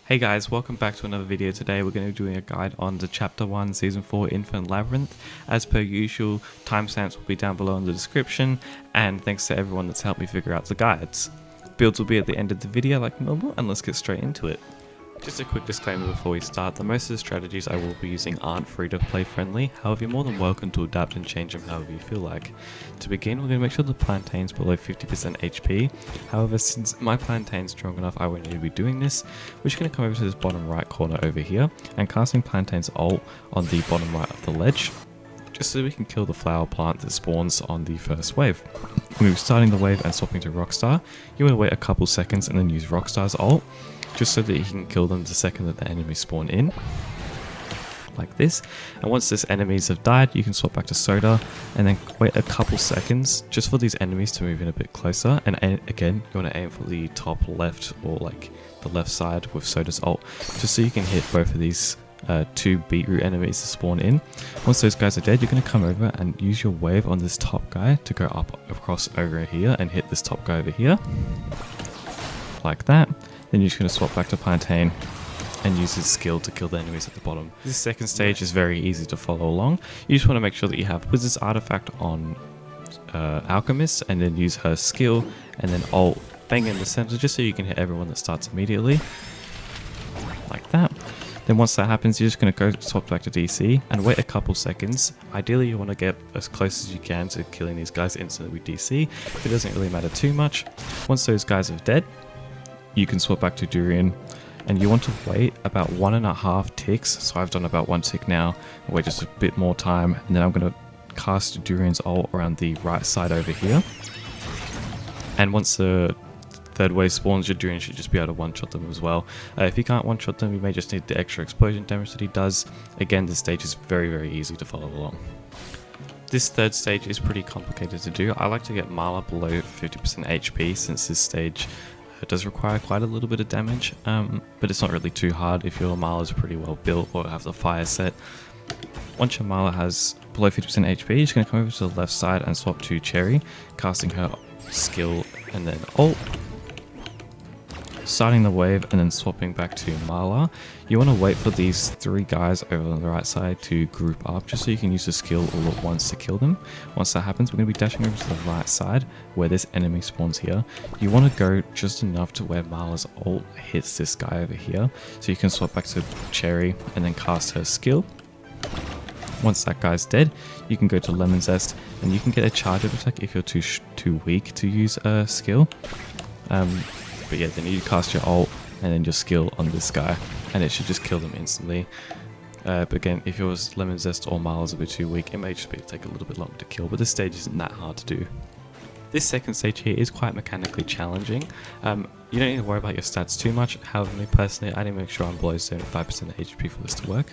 Hey guys, welcome back to another video. Today we're going to be doing a guide on the Chapter 1 Season 4 Infinite Labyrinth. As per usual, timestamps will be down below in the description, and thanks to everyone that's helped me figure out the guides. Builds will be at the end of the video like normal, and let's get straight into it. Just a quick disclaimer before we start, that most of the strategies I will be using aren't free to play friendly, however you're more than welcome to adapt and change them however you feel like. To begin, we're going to make sure the plantain's below 50% HP, however since my plantain's strong enough I won't need to be doing this, we're just going to come over to this bottom right corner over here, and casting plantain's ult on the bottom right of the ledge, just so we can kill the flower plant that spawns on the first wave. When we're starting the wave and swapping to Rockstar, you want to wait a couple seconds and then use Rockstar's ult, just so that you can kill them the second that the enemies spawn in, like this. And once these enemies have died, you can swap back to Soda and then wait a couple seconds just for these enemies to move in a bit closer. And again, you want to aim for the top left or like the left side with Soda's ult, just so you can hit both of these two beetroot enemies to spawn in. Once those guys are dead, you're going to come over and use your wave on this top guy to go up across over here and hit this top guy over here, like that. Then you're just going to swap back to Plantain and use his skill to kill the enemies at the bottom. This second stage is very easy to follow along. You just want to make sure that you have Wizard's Artifact on Alchemist, and then use her skill and then ult bang in the center, just so you can hit everyone that starts immediately, like that. Then once that happens, you're just going to go swap back to DC and wait a couple seconds. Ideally you want to get as close as you can to killing these guys instantly with DC, but it doesn't really matter too much. Once those guys are dead, you can swap back to Durian, and you want to wait about 1.5 ticks. So I've done about 1 tick now, wait just a bit more time, and then I'm going to cast Durian's ult around the right side over here. And once the third wave spawns, your Durian should just be able to one-shot them as well. If you can't one-shot them, you may just need the extra explosion damage that he does. Again, this stage is very easy to follow along. This third stage is pretty complicated to do. I like to get Marla below 50% HP, since this stage it does require quite a little bit of damage, but it's not really too hard if your Marla is pretty well built or have the fire set. Once your Marla has below 50% HP, you're just going to come over to the left side and swap to Cherry, casting her skill and then ult, starting the wave and then swapping back to Marla. You want to wait for these three guys over on the right side to group up, just so you can use the skill all at once to kill them. Once that happens, we're going to be dashing over to the right side where this enemy spawns here. You want to go just enough to where Marla's ult hits this guy over here, so you can swap back to Cherry and then cast her skill. Once that guy's dead, you can go to Lemon Zest and you can get a charge up attack if you're too weak to use a skill. But yeah, then you cast your ult and then your skill on this guy, and it should just kill them instantly. But again, if yours Lemon Zest or Marla's a bit too weak, it may just take a little bit longer to kill, but this stage isn't that hard to do. This second stage here is quite mechanically challenging. You don't need to worry about your stats too much. However, me personally, I need to make sure I'm below 75% HP for this to work.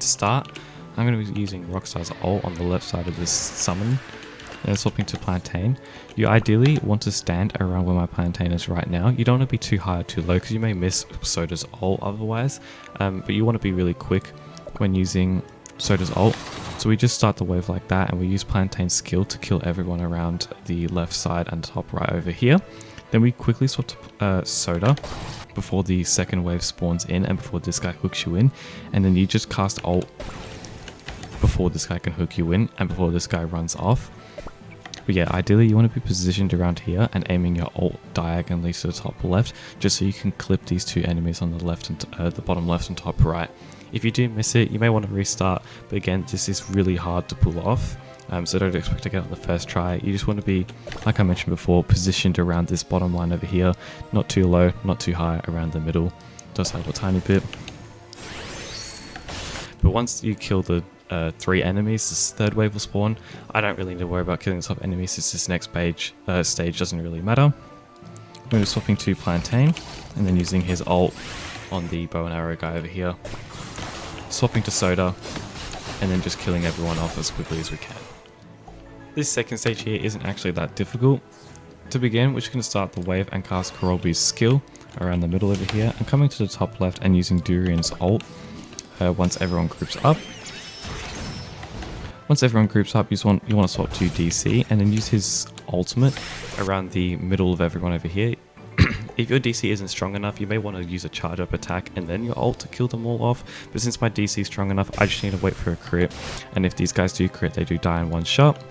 To start, I'm going to be using Rockstar's ult on the left side of this summon, and swapping to Plantain. You ideally want to stand around where my Plantain is right now. You don't want to be too high or too low, because you may miss Soda's ult otherwise, but you want to be really quick when using Soda's ult. So we just start the wave like that, and we use Plantain's skill to kill everyone around the left side and top right over here. Then we quickly swap to Soda before the second wave spawns in and before this guy hooks you in, and then you just cast ult before this guy can hook you in and before this guy runs off. But yeah, ideally you want to be positioned around here and aiming your ult diagonally to the top left, just so you can clip these two enemies on the left and the bottom left and top right. If you do miss it, you may want to restart, but again, this is really hard to pull off, so don't expect to get on the first try. You just want to be, like I mentioned before, positioned around this bottom line over here, not too low, not too high, around the middle. Does help a tiny bit. But once you kill the 3 enemies, this third wave will spawn. I don't really need to worry about killing the top enemies, since this next stage doesn't really matter. I'm going to be swapping to Plantain and then using his ult on the bow and arrow guy over here, swapping to Soda, and then just killing everyone off as quickly as we can. This second stage here isn't actually that difficult. To begin, we're just going to start the wave and cast Karolby's skill around the middle over here, and coming to the top left and using Durian's ult once everyone groups up. Once everyone groups up, you want to swap to DC and then use his ultimate around the middle of everyone over here. If your DC isn't strong enough, you may want to use a charge up attack and then your ult to kill them all off. But since my DC is strong enough, I just need to wait for a crit. And if these guys do crit, they do die in one shot.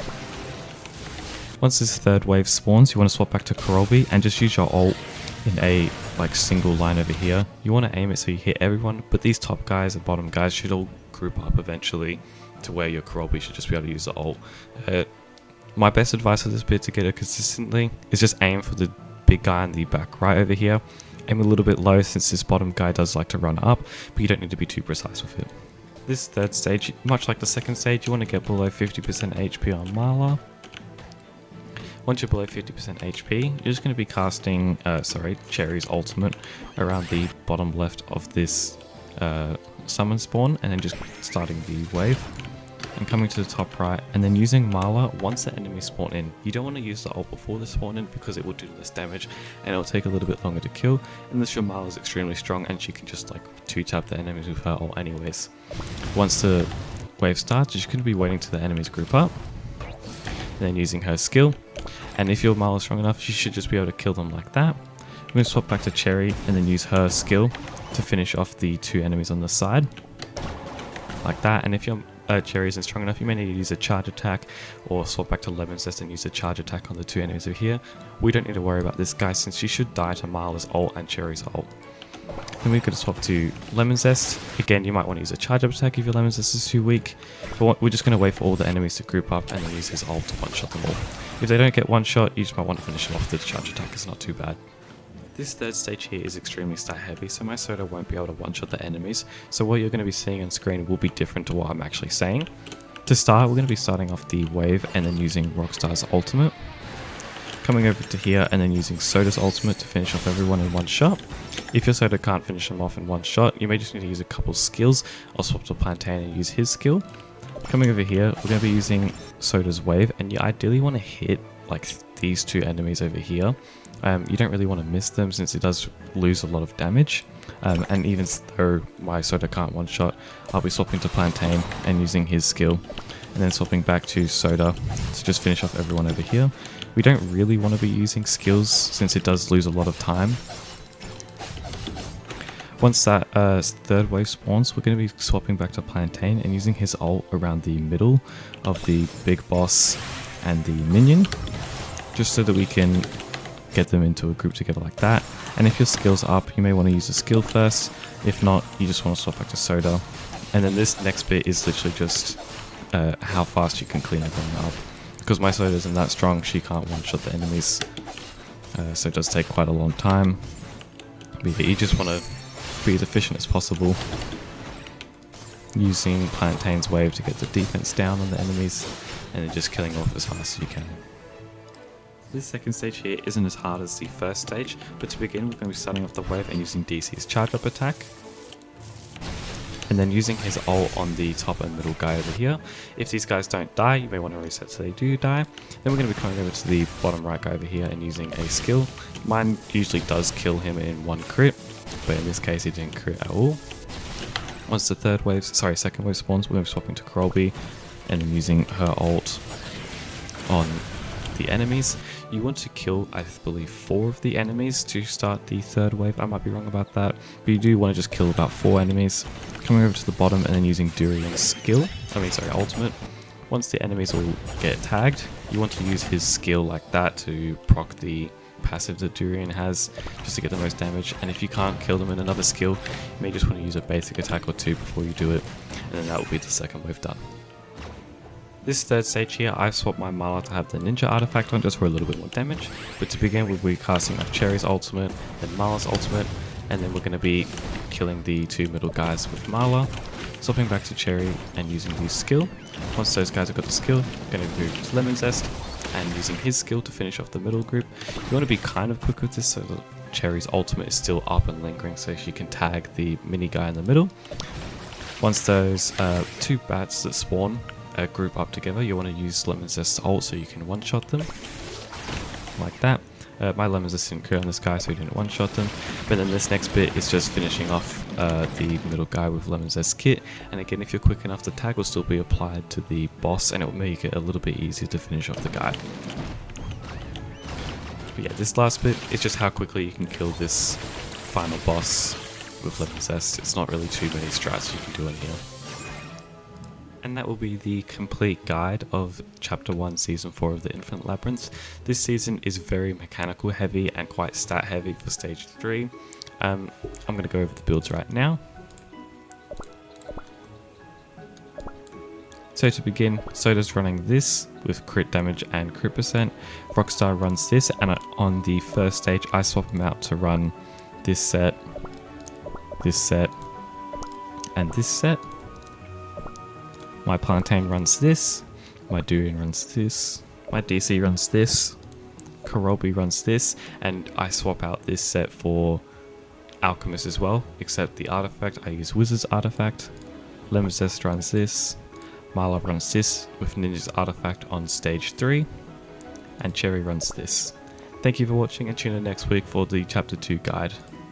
Once this third wave spawns, you want to swap back to Karolby and just use your ult in a single line over here. You want to aim it so you hit everyone, but these top guys and bottom guys should all group up eventually to where your Karolby should just be able to use the ult. My best advice for this bit to get it consistently is just aim for the big guy in the back right over here. Aim a little bit low since this bottom guy does like to run up, but you don't need to be too precise with it. This third stage, much like the second stage, you want to get below 50% HP on Marla. Once you're below 50% HP, you're just going to be casting, Cherry's ultimate around the bottom left of this summon spawn, and then just starting the wave. And coming to the top right, and then using Marla once the enemy spawn in. You don't want to use the ult before the spawn in because it will do less damage and it will take a little bit longer to kill, unless your Marla is extremely strong and she can just 2-tap the enemies with her ult anyways. Once the wave starts, you're just going to be waiting till the enemies group up, and then using her skill. And if your Marla is strong enough, you should just be able to kill them like that. I'm going to swap back to Cherry and then use her skill to finish off the 2 enemies on the side, like that. And if your Cherry isn't strong enough, you may need to use a charge attack or swap back to Lemon Zest and use a charge attack on the 2 enemies over here. We don't need to worry about this guy since she should die to Marla's ult and Cherry's ult. Then we could swap to Lemon Zest. Again, you might want to use a charge up attack if your Lemon Zest is too weak. But we're just going to wait for all the enemies to group up and then use his ult to one-shot them all. If they don't get one shot, you just might want to finish them off with the charge attack. It's not too bad. This third stage here is extremely stat heavy, so my Soda won't be able to one-shot the enemies, so what you're going to be seeing on screen will be different to what I'm actually saying. To start, we're going to be starting off the wave and then using Rockstar's ultimate. Coming over to here and then using Soda's ultimate to finish off everyone in one shot. If your Soda can't finish them off in one shot, you may just need to use a couple skills. I'll swap to Plantain and use his skill. Coming over here, we're going to be using Soda's wave, and you ideally want to hit these 2 enemies over here. You don't really want to miss them since it does lose a lot of damage. And even though my Soda can't one-shot, I'll be swapping to Plantain and using his skill. And then swapping back to Soda to just finish off everyone over here. We don't really want to be using skills since it does lose a lot of time. Once that third wave spawns, we're going to be swapping back to Plantain and using his ult around the middle of the big boss and the minion, just so that we can get them into a group together like that. And if your skill's up, you may want to use a skill first. If not, you just want to swap back to Soda. And then this next bit is literally just how fast you can clean everyone up. Because my Soda isn't that strong, she can't one-shot the enemies. So it does take quite a long time. But you just want to be as efficient as possible, using Plantain's wave to get the defense down on the enemies, and then just killing off as fast as you can. This second stage here isn't as hard as the first stage, but to begin we're going to be starting off the wave and using DC's charge up attack, and then using his ult on the top and middle guy over here. If these guys don't die, you may want to reset so they do die. Then we're going to be coming over to the bottom right guy over here and using a skill. Mine usually does kill him in one crit, but in this case he didn't crit at all. Once the second wave spawns, we're going to be swapping to Karolby and then using her ult on the enemies. You want to kill, I believe, 4 of the enemies to start the third wave. I might be wrong about that, but you do want to just kill about 4 enemies. Coming over to the bottom and then using Durian's ultimate. Once the enemies all get tagged, you want to use his skill like that to proc the passive that Durian has, just to get the most damage. And if you can't kill them in another skill, you may just want to use a basic attack or 2 before you do it, and then that will be the second wave done. This third stage here, I've swapped my Marla to have the ninja artifact on just for a little bit more damage, but to begin we'll be casting off Cherry's ultimate, then Marla's ultimate, and then we're going to be killing the 2 middle guys with Marla, swapping back to Cherry and using his skill. Once those guys have got the skill, going to move to Lemon Zest and using his skill to finish off the middle group. You want to be kind of quick with this so that Cherry's ultimate is still up and lingering so she can tag the mini guy in the middle. Once those 2 bats that spawn group up together, you want to use Lemon Zest's ult so you can one-shot them, like that. My Lemon Zest didn't crit on this guy, so he didn't one-shot them. But then this next bit is just finishing off the middle guy with Lemon Zest's kit. And again, if you're quick enough, the tag will still be applied to the boss, and it will make it a little bit easier to finish off the guy. But yeah, this last bit is just how quickly you can kill this final boss with Lemon It's not really too many strats you can do in here. And that will be the complete guide of Chapter 1 Season 4 of the Infinite Labyrinth. This season is very mechanical heavy and quite stat heavy for Stage 3. I'm going to go over the builds right now. So to begin, Soda's running this with crit damage and crit percent. Rockstar runs this, and on the first stage I swap him out to run this set, and this set. My Plantain runs this, my Durian runs this, my DC runs this, Karobi runs this, and I swap out this set for Alchemist as well, except the artifact, I use Wizard's artifact. Lemon Zest runs this, Marla runs this with Ninja's artifact on stage 3, and Cherry runs this. Thank you for watching, and tune in next week for the Chapter 2 guide.